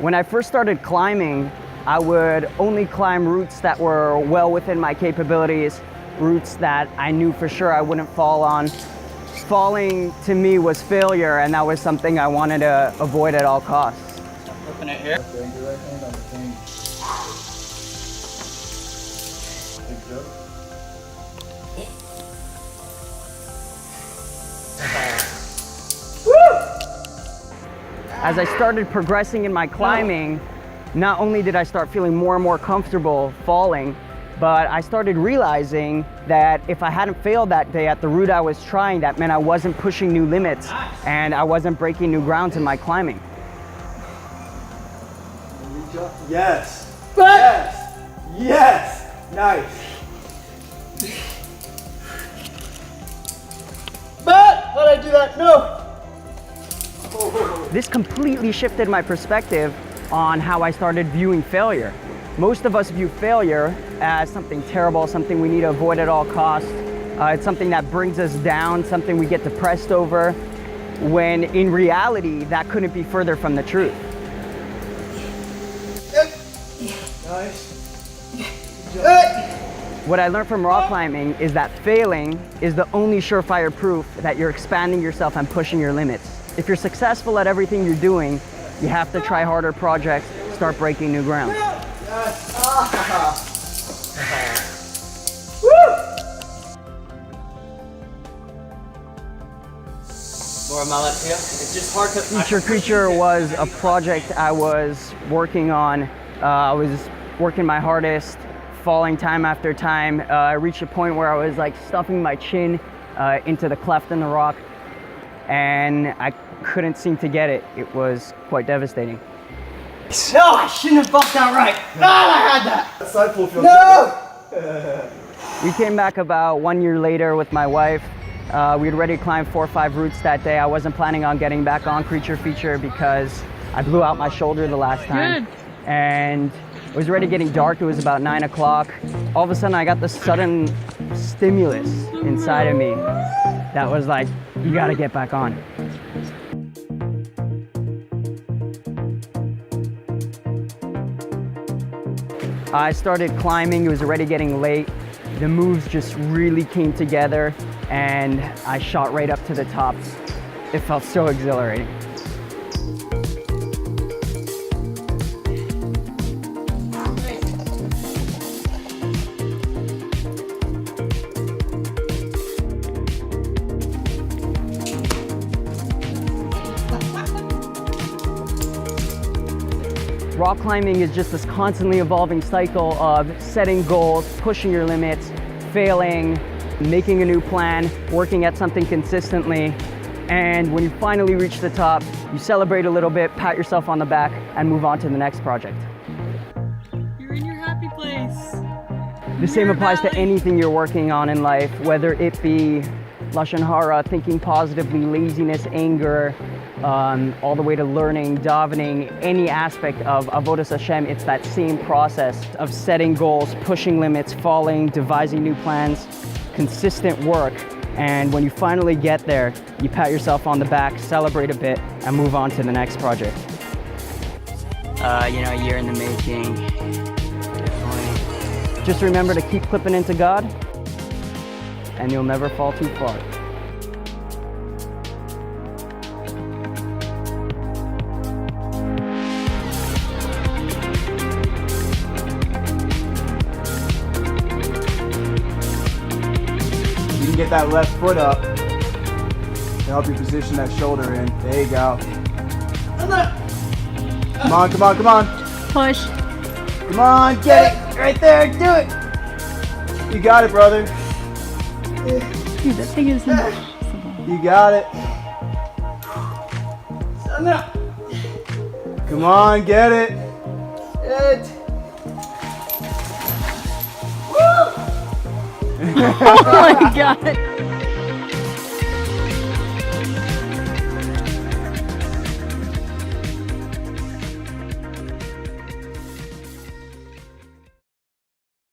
When I first started climbing, I would only climb routes that were well within my capabilities, routes that I knew for sure I wouldn't fall on. Falling to me was failure, and that was something I wanted to avoid at all costs. Open it here. As I started progressing in my climbing, not only did I start feeling more and more comfortable falling, but I started realizing that if I hadn't failed that day at the route I was trying, that meant I wasn't pushing new limits and I wasn't breaking new grounds in my climbing. Yes. Yes. Yes. Nice. But how'd I do that? No. This completely shifted my perspective on how I started viewing failure. Most of us view failure as something terrible, something we need to avoid at all costs. It's something that brings us down, something we get depressed over, when in reality, that couldn't be further from the truth. Nice. What I learned from rock climbing is that failing is the only surefire proof that you're expanding yourself and pushing your limits. If you're successful at everything you're doing, you have to try harder projects, start breaking new ground. More mullet here. It's just hard to. Feature Creature was a project I was working on. I was working my hardest, falling time after time. I reached a point where I was like stuffing my chin into the cleft in the rock, and I couldn't seem to get it. It was quite devastating. No, I shouldn't have bumped that right. God, I had that. Side pull feels No. We came back about 1 year later with my wife. We had already climbed 4 or 5 routes that day. I wasn't planning on getting back on Creature Feature because I blew out my shoulder the last time. Good. And it was already getting dark. It was about 9 o'clock. All of a sudden I got this sudden stimulus inside of me that was like, you gotta get back on. I started climbing, it was already getting late. The moves just really came together and I shot right up to the top. It felt so exhilarating. Rock climbing is just this constantly evolving cycle of setting goals, pushing your limits, failing, making a new plan, working at something consistently. And when you finally reach the top, you celebrate a little bit, pat yourself on the back, and move on to the next project. You're in your happy place. The same applies to anything you're working on in life, whether it be Lashon Hara, thinking positively, laziness, anger, all the way to learning, davening, any aspect of Avodas Hashem. It's that same process of setting goals, pushing limits, falling, devising new plans, consistent work. And when you finally get there, you pat yourself on the back, celebrate a bit, and move on to the next project. A year in the making. Definitely. Just remember to keep clipping into God, and you'll never fall too far. You can get that left foot up to help you position that shoulder in. There you go. Come on, come on, come on. Push. Come on, get it. Right there, do it. You got it, brother. Dude, that thing is impossible. You got it. Come on, get it. Oh my god.